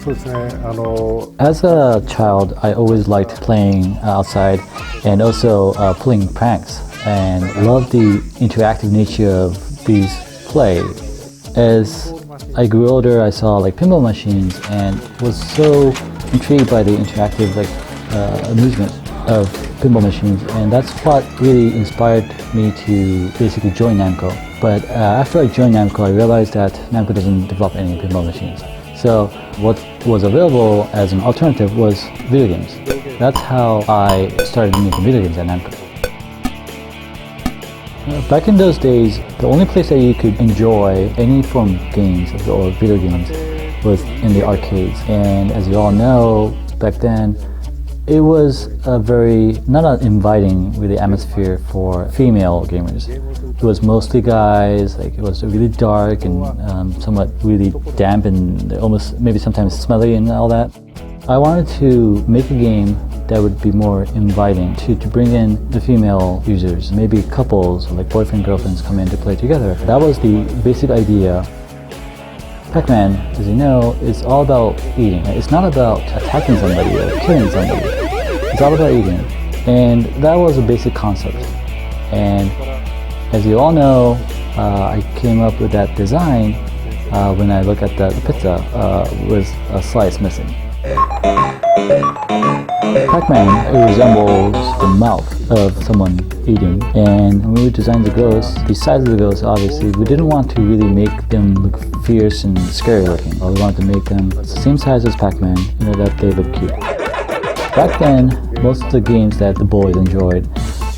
As a child, I always liked playing outside and also pulling pranks, and loved the interactive nature of these play. As I grew older, I saw like pinball machines and was so intrigued by the interactive amusement of pinball machines, and that's what really inspired me to basically join Namco. But after I joined Namco, I realized that Namco doesn't develop any pinball machines. So what was available as an alternative was video games. That's how I started making video games at Namco. Back in those days, the only place that you could enjoy any form of games or video games was in the arcades. And as you all know, back then, it was a very, not an inviting really atmosphere for female gamers. It was mostly guys, like it was really dark and somewhat really damp and almost maybe sometimes smelly and all that. I wanted to make a game that would be more inviting to bring in the female users, maybe couples like boyfriend girlfriends come in to play together. That was the basic idea. Pac-Man, as you know, is all about eating. It's not about attacking somebody or killing somebody. It's all about eating. And that was a basic concept. And as you all know, I came up with that design when I look at the pizza with a slice missing. Pac-Man resembles the mouth of someone eating, and when we designed the ghosts, the size of the ghosts, obviously, we didn't want to really make them look fierce and scary looking. We wanted to make them the same size as Pac-Man, that they look cute. Back then, most of the games that the boys enjoyed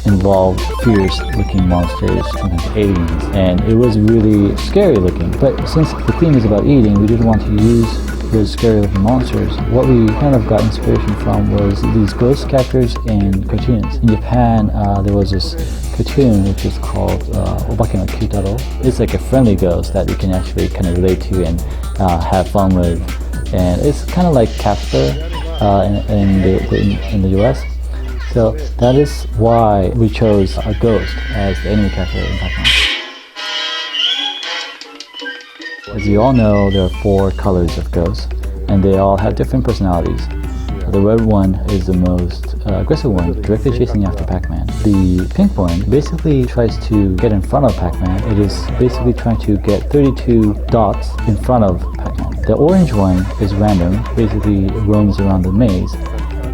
involved fierce looking monsters, sometimes aliens, and it was really scary looking. But since the theme is about eating, we didn't want to use those scary looking monsters. What we kind of got inspiration from was these ghost characters in cartoons. In Japan, there was this cartoon which is called Obake no Kyutaro. It's like a friendly ghost that you can actually kind of relate to and have fun with. And it's kind of like Casper in the US. So that is why we chose a ghost as the enemy character in Pac-Man. As you all know, there are 4 colors of ghosts, and they all have different personalities. The red one is the most aggressive one, directly chasing after Pac-Man. The pink one basically tries to get in front of Pac-Man. It is basically trying to get 32 dots in front of Pac-Man. The orange one is random, basically roams around the maze.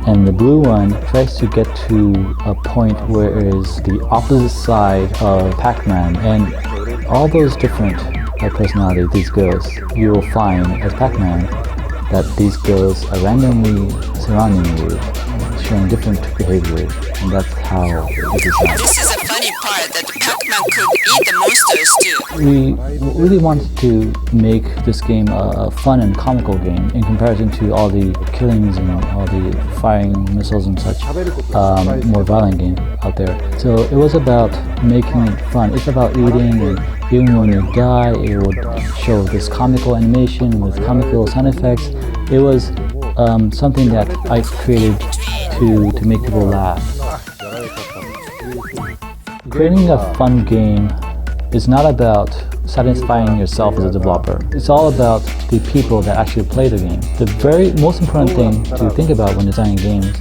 And the blue one tries to get to a point where it is the opposite side of Pac-Man. And all those different personalities, these ghosts, you will find as Pac-Man that these ghosts are randomly surrounding you, showing different behaviors, and that's how it is done. This is a funny part that Pac-Man could eat the monsters too. We really wanted to make this game a fun and comical game in comparison to all the killings and all the firing missiles and such more violent game out there. So it was about making it fun. It's about eating, and even when you die, it would show this comical animation with comical sound effects. It was something that I created to make people laugh. Creating a fun game is not about satisfying yourself as a developer. It's all about the people that actually play the game. The very most important thing to think about when designing games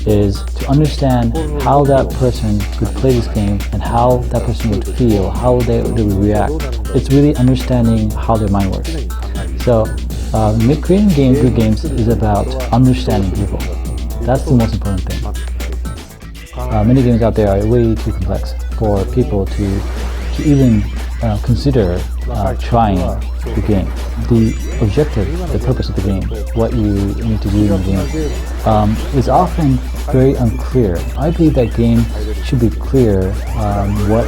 is to understand how that person would play this game and how that person would feel, how they would react. It's really understanding how their mind works. So creating good games is about understanding people. That's the most important thing. Many games out there are way too complex for people to even consider trying the game. The objective, the purpose of the game, what you need to do in the game, is often very unclear. I believe that game should be clear what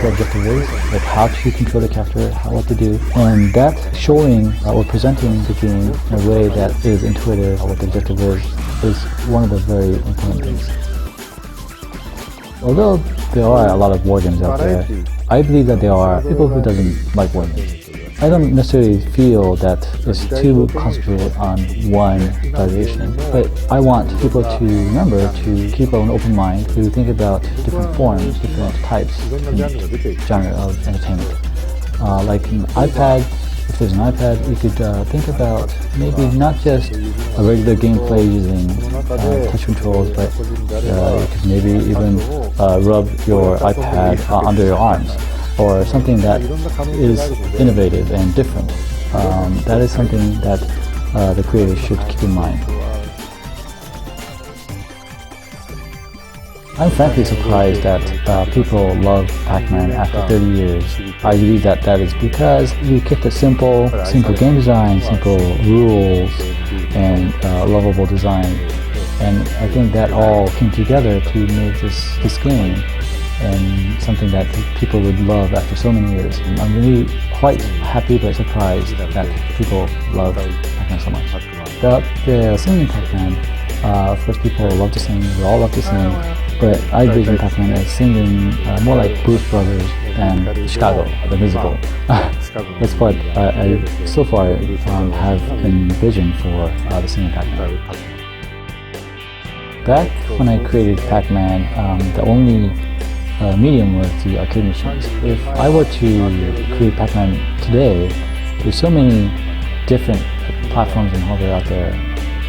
the objective is, like how to control the character, what to do, and that showing or presenting the game in a way that is intuitive, what the objective is one of the very important things. Although there are a lot of war games out there, I believe that there are people who doesn't like war games. I don't necessarily feel that it's too concentrated on one variation, but I want people to remember to keep an open mind, to think about different forms, different types and genre of entertainment. Like an iPad if there's an iPad, you could think about maybe not just a regular gameplay using touch controls, but you could maybe even rub your iPad under your arms, or something that is innovative and different. That is something that the creators should keep in mind. I'm frankly surprised that people love Pac-Man after 30 years. I believe that that is because we kept it simple game design, simple rules, and lovable design. And I think that all came together to make this game and something that people would love after so many years. And I'm really quite happy but surprised that people love Pac-Man so much. About the singing Pac-Man, of course people love to sing, we all love to sing, but I envision Pac-Man as singing more like Blues Brothers than Chicago, the musical. That's what I so far have envisioned for the singing Pac-Man. Back when I created Pac-Man, the only medium was the arcade machines. If I were to create Pac-Man today, there's so many different platforms and hardware out there,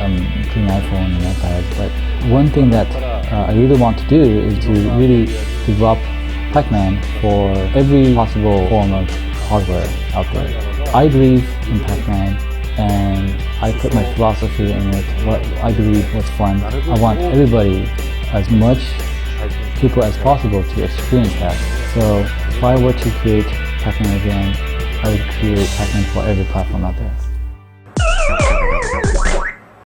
including iPhone and iPads, but one thing that I really want to do is to really develop Pac-Man for every possible form of hardware out there. I believe in Pac-Man, and I put my philosophy in it, what I believe was fun. I want everybody, as much people as possible, to experience that. So if I were to create Pac-Man again, I would create Pac-Man for every platform out there.